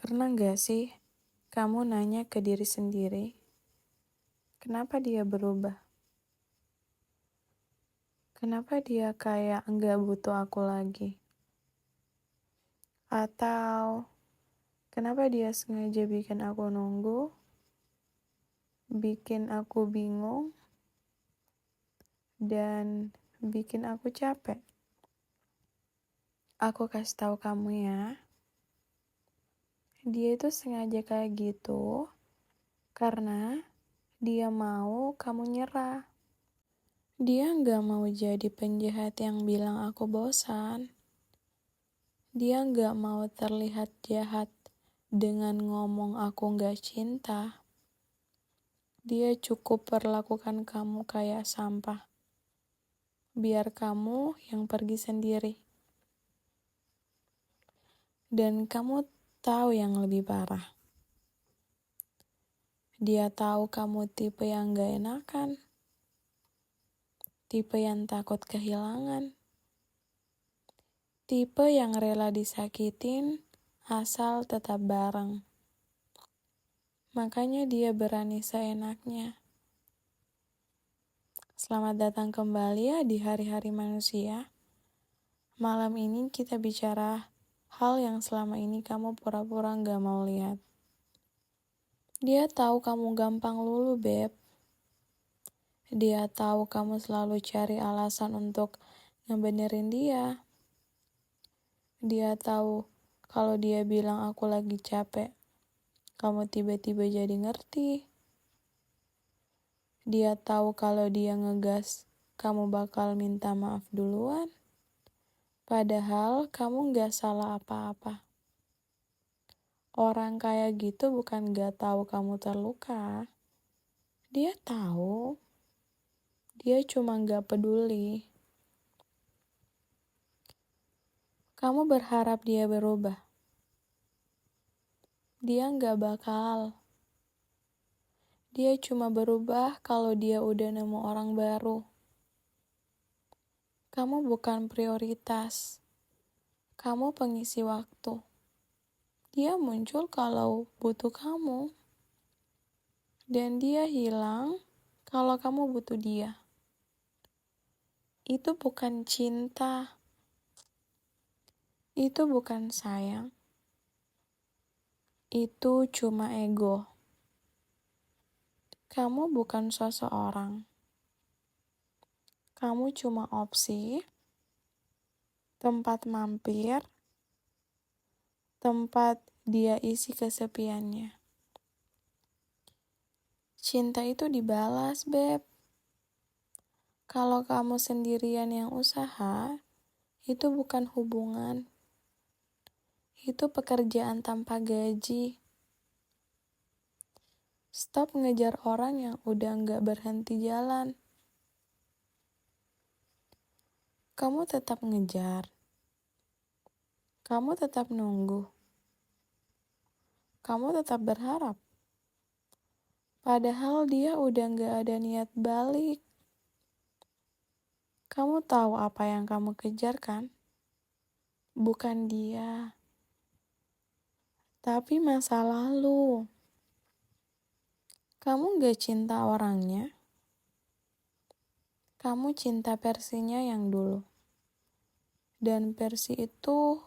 Pernah gak sih kamu nanya ke diri sendiri, kenapa dia berubah? Kenapa dia kayak nggak butuh aku lagi? Atau kenapa dia sengaja bikin aku nunggu, bikin aku bingung, dan bikin aku capek? Aku kasih tahu kamu ya, dia itu sengaja kayak gitu karena dia mau kamu nyerah. Dia nggak mau jadi penjahat yang bilang aku bosan. Dia nggak mau terlihat jahat dengan ngomong aku nggak cinta. Dia cukup perlakukan kamu kayak sampah. Biar kamu yang pergi sendiri. Dan kamu tahu yang lebih parah. Dia tahu kamu tipe yang nggak enakan. Tipe yang takut kehilangan. Tipe yang rela disakitin asal tetap bareng. Makanya dia berani seenaknya. Selamat datang kembali ya di hari-hari manusia. Malam ini kita bicara hal yang selama ini kamu pura-pura gak mau lihat. Dia tahu kamu gampang luluh, Beb. Dia tahu kamu selalu cari alasan untuk ngebenerin dia. Dia tahu kalau dia bilang aku lagi capek, kamu tiba-tiba jadi ngerti. Dia tahu kalau dia ngegas, kamu bakal minta maaf duluan. Padahal kamu gak salah apa-apa. Orang kayak gitu bukan gak tahu kamu terluka. Dia tahu. Dia cuma gak peduli. Kamu berharap dia berubah. Dia gak bakal. Dia cuma berubah kalau dia udah nemu orang baru. Kamu bukan prioritas. Kamu pengisi waktu. Dia muncul kalau butuh kamu. Dan dia hilang kalau kamu butuh dia. Itu bukan cinta. Itu bukan sayang. Itu cuma ego. Kamu bukan seseorang. Kamu cuma opsi, tempat mampir, tempat dia isi kesepiannya. Cinta itu dibalas, Beb. Kalau kamu sendirian yang usaha, itu bukan hubungan. Itu pekerjaan tanpa gaji. Stop ngejar orang yang udah gak berhenti jalan. Kamu tetap ngejar. Kamu tetap nunggu. Kamu tetap berharap. Padahal dia udah gak ada niat balik. Kamu tahu apa yang kamu kejar kan? Bukan dia. Tapi masa lalu. Kamu gak cinta orangnya. Kamu cinta versinya yang dulu. Dan versi itu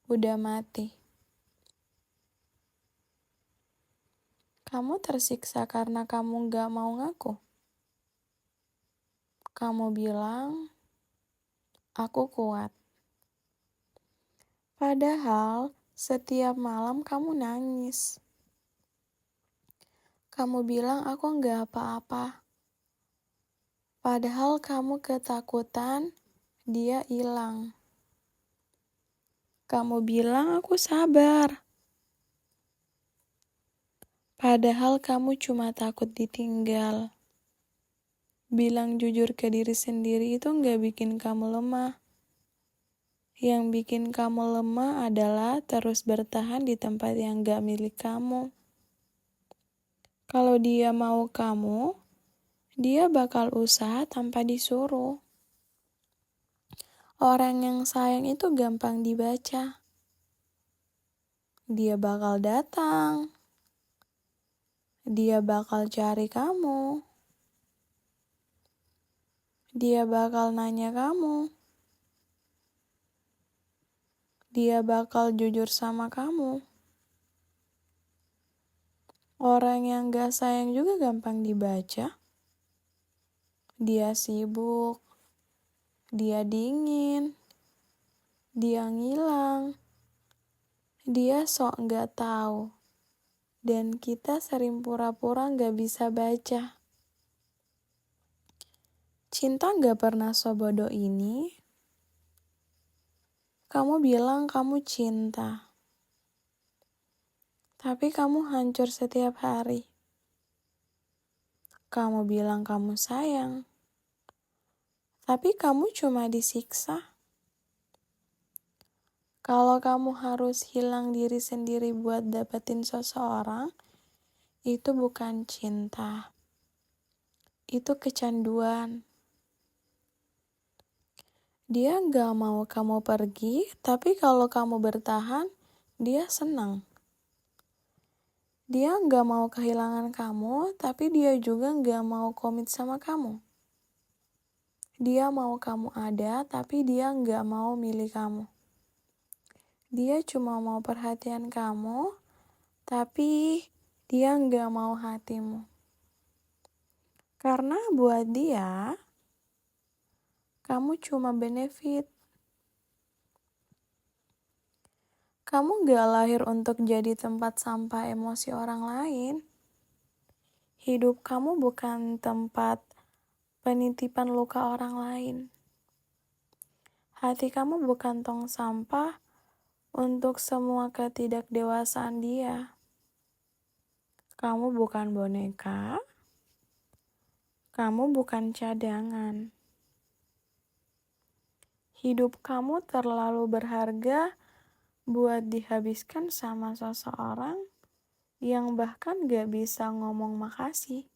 udah mati. Kamu tersiksa karena kamu gak mau ngaku. Kamu bilang, aku kuat. Padahal setiap malam kamu nangis. Kamu bilang aku gak apa-apa. Padahal kamu ketakutan dia hilang. Kamu bilang aku sabar. Padahal kamu cuma takut ditinggal. Bilang jujur ke diri sendiri itu gak bikin kamu lemah. Yang bikin kamu lemah adalah terus bertahan di tempat yang gak milik kamu. Kalau dia mau kamu, dia bakal usaha tanpa disuruh. Orang yang sayang itu gampang dibaca. Dia bakal datang. Dia bakal cari kamu. Dia bakal nanya kamu. Dia bakal jujur sama kamu. Orang yang gak sayang juga gampang dibaca. Dia sibuk. Dia dingin. Dia ngilang. Dia sok gak tahu. Dan kita sering pura-pura gak bisa baca. Cinta gak pernah sebodoh ini. Kamu bilang kamu cinta. Tapi kamu hancur setiap hari. Kamu bilang kamu sayang. Tapi kamu cuma disiksa. Kalau kamu harus hilang diri sendiri buat dapetin seseorang, itu bukan cinta. Itu kecanduan. Dia gak mau kamu pergi, tapi kalau kamu bertahan, dia senang. Dia gak mau kehilangan kamu, tapi dia juga gak mau komit sama kamu. Dia mau kamu ada, tapi dia gak mau milih kamu. Dia cuma mau perhatian kamu, tapi dia gak mau hatimu. Karena buat dia, kamu cuma benefit. Kamu gak lahir untuk jadi tempat sampah emosi orang lain. Hidup kamu bukan tempat penitipan luka orang lain. Hati kamu bukan tong sampah untuk semua ketidakdewasaan dia. Kamu bukan boneka. Kamu bukan cadangan. Hidup kamu terlalu berharga buat dihabiskan sama seseorang yang bahkan gak bisa ngomong makasih.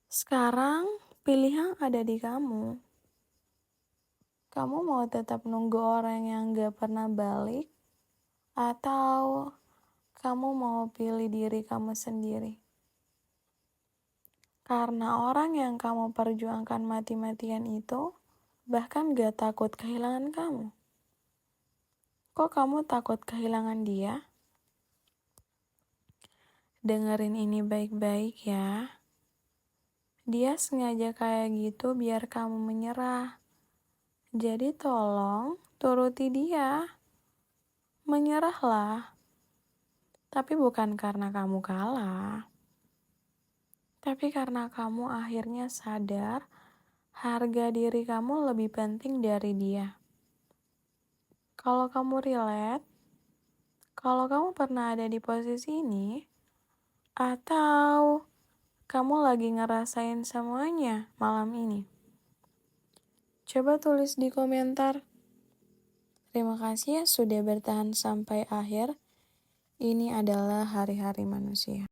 Sekarang pilihan ada di kamu. Kamu mau tetap nunggu orang yang gak pernah balik? Atau kamu mau pilih diri kamu sendiri? Karena orang yang kamu perjuangkan mati-matian itu bahkan gak takut kehilangan kamu. Kok kamu takut kehilangan dia? Dengerin ini baik-baik ya. Dia sengaja kayak gitu biar kamu menyerah. Jadi tolong turuti dia. Menyerahlah. Tapi bukan karena kamu kalah. Tapi karena kamu akhirnya sadar harga diri kamu lebih penting dari dia. Kalau kamu relate, kalau kamu pernah ada di posisi ini, atau kamu lagi ngerasain semuanya malam ini, coba tulis di komentar. Terima kasih ya sudah bertahan sampai akhir. Ini adalah hari-hari manusia.